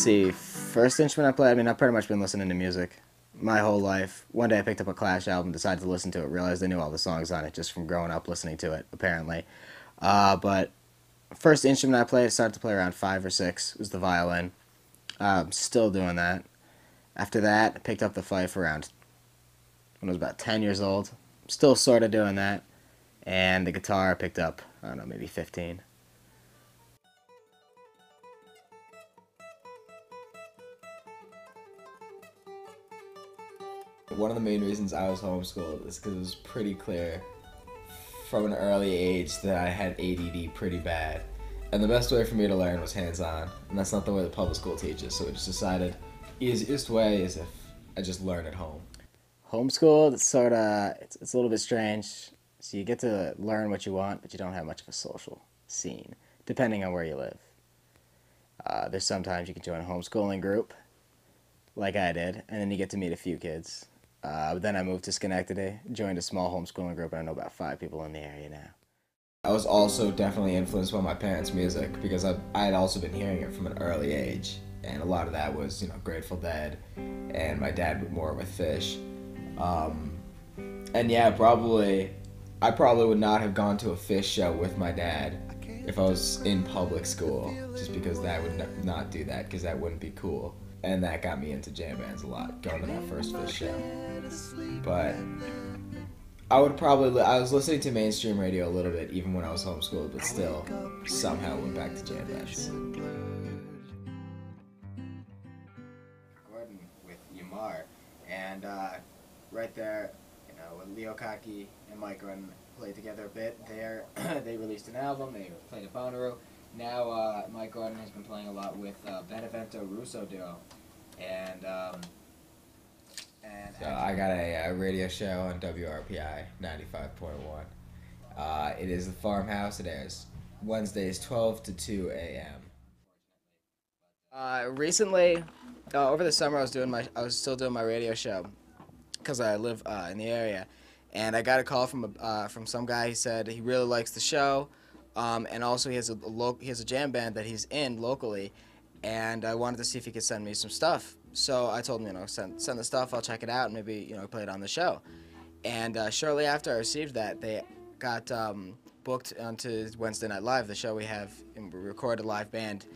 see. First instrument I played, I mean, I've pretty much been listening to music my whole life. One day I picked up a Clash album, decided to listen to it, realized I knew all the songs on it just from growing up listening to it, apparently. But first instrument I played, I started to play around 5 or 6, was the violin. Still doing that. After that, I picked up the fife around when I was about 10 years old. Still sort of doing that. And the guitar I picked up, I don't know, maybe 15. One of the main reasons I was homeschooled is because it was pretty clear from an early age that I had ADD pretty bad. And the best way for me to learn was hands-on. And that's not the way the public school teaches, so I just decided easiest way is if I just learn at home. Homeschooled, it's a little bit strange. So you get to learn what you want, but you don't have much of a social scene, depending on where you live. There's sometimes you can join a homeschooling group, like I did, and then you get to meet a few kids. But then I moved to Schenectady, joined a small homeschooling group, and I know about 5 people in the area now. I was also definitely influenced by my parents' music because I had also been hearing it from an early age. And a lot of that was, Grateful Dead, and my dad more with Fish. And yeah, I probably would not have gone to a Fish show with my dad if I was in public school, just because that would not do that, because that wouldn't be cool. And that got me into jam bands a lot, going to that first Fish show. But I was listening to mainstream radio a little bit, even when I was homeschooled, but still somehow went back to jam bands. Gordon with Yamar, and right there, when Leo Kaki and Mike Gordon played together a bit, they released an album, they played at Bonnaroo. Now Mike Gordon has been playing a lot with Benevento Russo Duo, and So I got a radio show on WRPI 95.1. It is the Farmhouse. It airs Wednesdays 12 to 2 a.m. Recently, over the summer, I was still doing my radio show because I live in the area, and I got a call from some guy. He said he really likes the show, and also he has a jam band that he's in locally, and I wanted to see if he could send me some stuff. So I told him, send the stuff. I'll check it out and maybe play it on the show. And shortly after I received that, they got booked onto Wednesday Night Live, the show we have, and we record a live band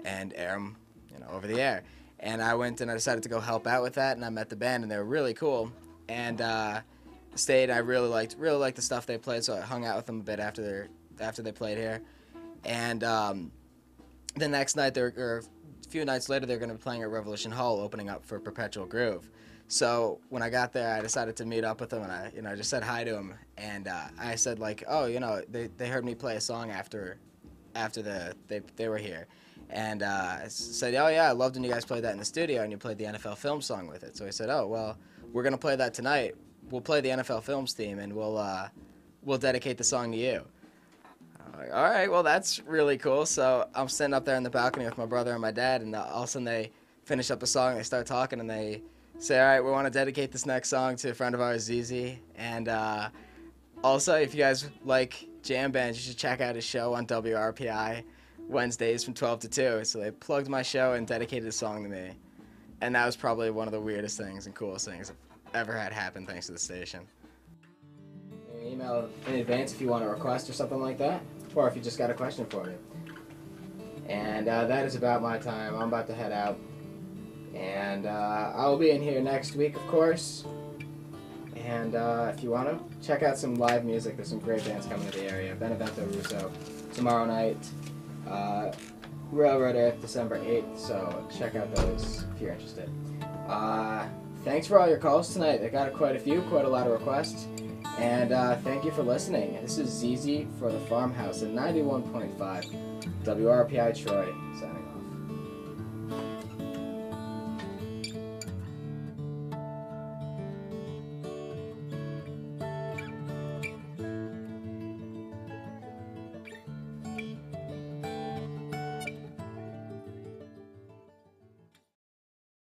and air them, over the air. And I went and I decided to go help out with that, and I met the band, and they were really cool. And stayed. I really liked the stuff they played, so I hung out with them a bit after they played here. And the next night, or a few nights later, they're going to be playing at Revolution Hall, opening up for Perpetual Groove. So when I got there, I decided to meet up with them, and I just said hi to them, and I said they heard me play a song after they were here, and I said, oh yeah, I loved when you guys played that in the studio and you played the NFL Film song with it. So he said, oh well, we're gonna play that tonight. We'll play the NFL Films theme, and we'll dedicate the song to you. I'm like, all right, well that's really cool. So I'm sitting up there in the balcony with my brother and my dad, and all of a sudden they finish up a song, they start talking, and they say, all right, we want to dedicate this next song to a friend of ours, ZZ, and also if you guys like jam bands, you should check out his show on WRPI Wednesdays from 12 to 2. So they plugged my show and dedicated a song to me, and that was probably one of the weirdest things and coolest things I've ever had happen thanks to the station. Email in advance if you want a request or something like that, or if you just got a question for me. And that is about my time. I'm about to head out, and I'll be in here next week, of course. And if you want to check out some live music, there's some great bands coming to the area. Benevento Russo tomorrow night, Railroad Earth December 8th, so check out those if you're interested. Thanks for all your calls tonight. I got quite a lot of requests. And thank you for listening. This is ZZ for the Farmhouse at 91.5 WRPI Troy.